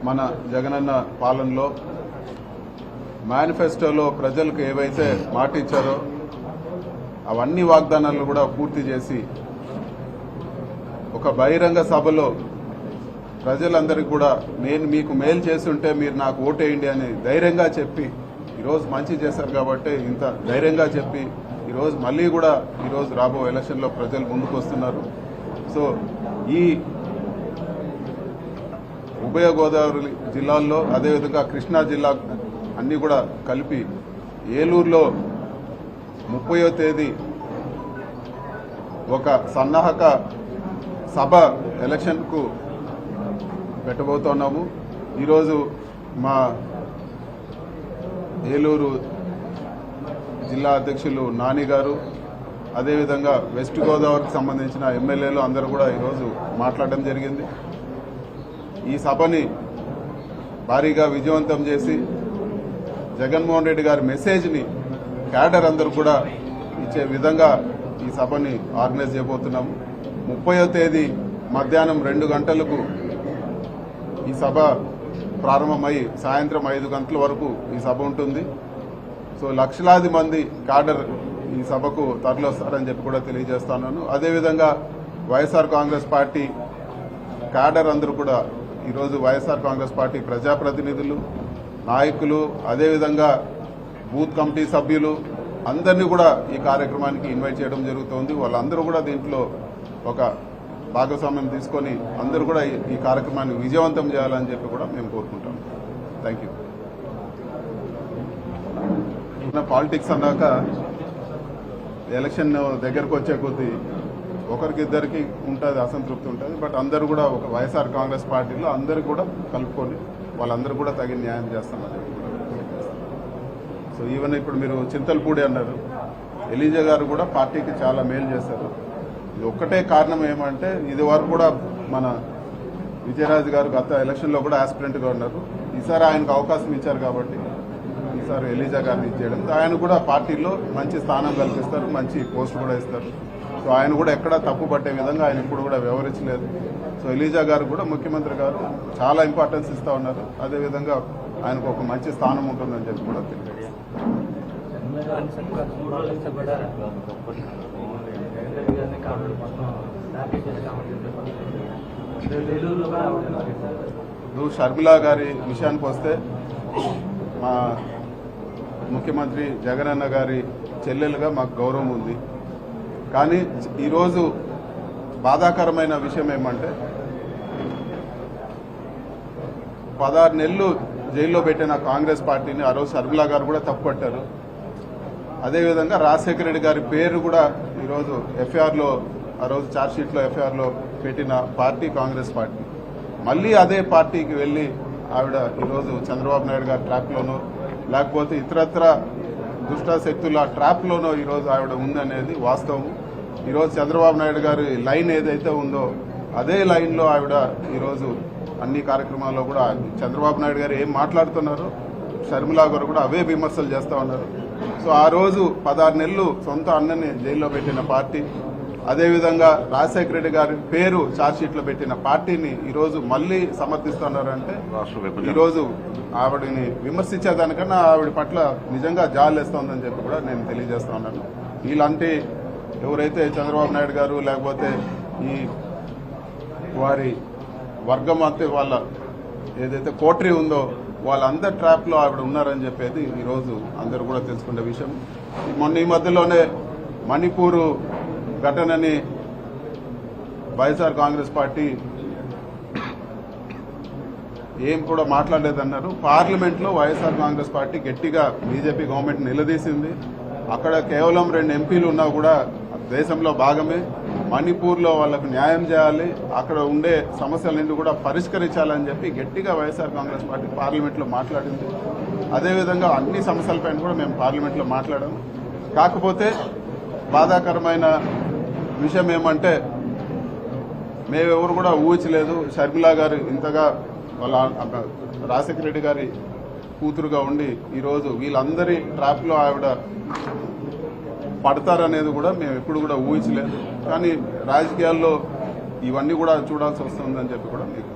మన జగనన్న పాలనలో మేనిఫెస్టోలో ప్రజలకు ఏవైతే మాట ఇచ్చారో అవన్నీ వాగ్దానాలు కూడా పూర్తి చేసి ఒక బహిరంగ సభలో ప్రజలందరికీ కూడా నేను మీకు మేలు చేస్తుంటే మీరు నాకు ఓటేయండి అని ధైర్యంగా చెప్పి ఈరోజు మంచి చేశారు కాబట్టి ఇంత ధైర్యంగా చెప్పి ఈరోజు మళ్ళీ కూడా ఈరోజు రాబో ఎలక్షన్లో ప్రజలు ముందుకు వస్తున్నారు. సో ఈ ఉభయ గోదావరి జిల్లాల్లో అదేవిధంగా కృష్ణా జిల్లా అన్నీ కూడా కలిపి ఏలూరులో 30వ తేదీ ఒక సన్నాహక సభ ఎలక్షన్కు పెట్టబోతున్నాము. ఈరోజు మా ఏలూరు జిల్లా అధ్యక్షులు నాని గారు అదేవిధంగా వెస్ట్ గోదావరికి సంబంధించిన ఎమ్మెల్యేలు అందరూ కూడా ఈరోజు మాట్లాడడం జరిగింది. ఈ సభని భారీగా విజయవంతం చేసి జగన్మోహన్ రెడ్డి గారి మెసేజ్ని క్యాడర్ అందరూ కూడా ఇచ్చే విధంగా ఈ సభని ఆర్గనైజ్ చేయబోతున్నాము. 30వ తేదీ మధ్యాహ్నం 2 గంటలకు ఈ సభ ప్రారంభమై సాయంత్రం 5 గంటల వరకు ఈ సభ ఉంటుంది. సో లక్షలాది మంది క్యాడర్ ఈ సభకు తరలివస్తారని చెప్పి కూడా తెలియజేస్తున్నాను. అదేవిధంగా వైఎస్ఆర్ కాంగ్రెస్ పార్టీ క్యాడర్ అందరూ కూడా ఈరోజు వైఎస్ఆర్ కాంగ్రెస్ పార్టీ ప్రజాప్రతినిధులు, నాయకులు, అదేవిధంగా బూత్ కమిటీ సభ్యులు అందరినీ కూడా ఈ కార్యక్రమానికి ఇన్వైట్ చేయడం జరుగుతోంది. వాళ్ళందరూ కూడా దీంట్లో ఒక భాగస్వామ్యం తీసుకొని అందరూ కూడా ఈ కార్యక్రమాన్ని విజయవంతం చేయాలని చెప్పి కూడా మేము కోరుకుంటాం. Thank you. పాలిటిక్స్ అన్నాక ఎలక్షన్ దగ్గరకు వచ్చే కొద్దీ ఒకరికిద్దరికి ఉంటుంది, అసంతృప్తి ఉంటుంది. బట్ అందరూ కూడా ఒక వైఎస్ఆర్ కాంగ్రెస్ పార్టీలో అందరూ కూడా కలుపుకొని వాళ్ళందరూ కూడా తగిన న్యాయం చేస్తామని. సో ఈవెన్ ఇప్పుడు మీరు చింతలపూడి అన్నారు, ఎలీజా గారు కూడా పార్టీకి చాలా మేలు చేశారు. ఇది ఒక్కటే కారణం ఏమంటే ఇది వరకు కూడా మన విజయరాజు గారు గత ఎలక్షన్లో కూడా ఆస్పిరెంట్గా ఉన్నారు. ఈసారి ఆయనకు అవకాశం ఇచ్చారు కాబట్టి ఈసారి ఎలీజా గారిని ఇచ్చేయడం, ఆయన కూడా పార్టీలో మంచి స్థానం కల్పిస్తారు, మంచి పోస్ట్ కూడా ఇస్తారు. సో ఆయన కూడా ఎక్కడా తప్పు పట్టే విధంగా ఆయన ఇప్పుడు కూడా వ్యవహరించలేదు. సో ఎలీజా గారు కూడా ముఖ్యమంత్రి గారు చాలా ఇంపార్టెన్స్ ఇస్తూ ఉన్నారు. అదేవిధంగా ఆయనకు ఒక మంచి స్థానం ఉంటుందని చెప్పి కూడా తెలియజేస్తారు. ఇప్పుడు షర్మిలా గారి విషయానికి వస్తే మా ముఖ్యమంత్రి జగనన్న గారి చెల్లెలుగా మాకు గౌరవం ఉంది. కానీ ఈరోజు బాధాకరమైన విషయం ఏమంటే 16 నెలలు జైల్లో పెట్టిన కాంగ్రెస్ పార్టీని ఆ రోజు షర్మిలా గారు కూడా తప్పుపట్టారు. అదేవిధంగా రాజశేఖర రెడ్డి గారి పేరు కూడా ఈరోజు ఎఫ్ఐఆర్లో ఆ రోజు ఛార్జ్షీట్లో ఎఫ్ఐఆర్లో పెట్టిన పార్టీ కాంగ్రెస్ పార్టీ. మళ్ళీ అదే పార్టీకి వెళ్ళి ఆవిడ ఈరోజు చంద్రబాబు నాయుడు గారి ట్రాప్లోనో లేకపోతే ఇతరత్ర దుష్ట శక్తుల ట్రాప్లోనో ఈరోజు ఆవిడ ఉందనేది వాస్తవం. ఈరోజు చంద్రబాబు నాయుడు గారి లైన్ ఏదైతే ఉందో అదే లైన్లో ఆవిడ ఈరోజు అన్ని కార్యక్రమాల్లో కూడా చంద్రబాబు నాయుడు గారు ఏం మాట్లాడుతున్నారో షర్మిలా గారు కూడా అవే విమర్శలు చేస్తూ ఉన్నారు. సో ఆ రోజు 16 నెలలు సొంత అన్నని జైల్లో పెట్టిన పార్టీ, అదేవిధంగా రాజశేఖర రెడ్డి గారి పేరు ఛార్జ్షీట్లో పెట్టిన పార్టీని ఈరోజు మళ్ళీ సమర్థిస్తున్నారంటే ఈరోజు ఆవిడని విమర్శించేదానికన్నా ఆవిడ పట్ల నిజంగా జాలేస్తోందని చెప్పి కూడా నేను తెలియజేస్తా ఉన్నాను. ఇలాంటి ఎవరైతే చంద్రబాబు నాయుడు గారు లేకపోతే ఈ వారి వర్గం అంతే వాళ్ళ ఏదైతే కోటరీ ఉందో వాళ్ళందరి ట్రాప్లో ఆవిడ ఉన్నారని చెప్పేది ఈరోజు అందరూ కూడా తెలుసుకునే విషయం. మొన్న ఈ మధ్యలోనే మణిపూర్ ఘటనని వైఎస్ఆర్ కాంగ్రెస్ పార్టీ ఏం కూడా మాట్లాడలేదన్నారు. పార్లమెంట్లో వైఎస్ఆర్ కాంగ్రెస్ పార్టీ గట్టిగా బీజేపీ గవర్నమెంట్ నిలదీసింది. అక్కడ కేవలం 2 ఎంపీలు ఉన్నా కూడా దేశంలో భాగమే. మణిపూర్లో వాళ్ళకు న్యాయం చేయాలి, అక్కడ ఉండే సమస్యలన్నీ కూడా పరిష్కరించాలని చెప్పి గట్టిగా వైఎస్ఆర్ కాంగ్రెస్ పార్టీ పార్లమెంట్లో మాట్లాడింది. అదేవిధంగా అన్ని సమస్యలపైన కూడా మేము పార్లమెంట్లో మాట్లాడాము. కాకపోతే బాధాకరమైన విషయం ఏమంటే మేమెవరు కూడా ఊహించలేదు షర్మిలా గారు ఇంతగా వాళ్ళ రాజశేఖర రెడ్డి గారి కూతురుగా ఉండి ఈరోజు వీళ్ళందరి ట్రాప్లో ఆవిడ పడతారనేది కూడా మేము ఎప్పుడు కూడా ఊహించలేదు. కానీ రాజకీయాల్లో ఇవన్నీ కూడా చూడాల్సి వస్తుందని చెప్పి కూడా మీకు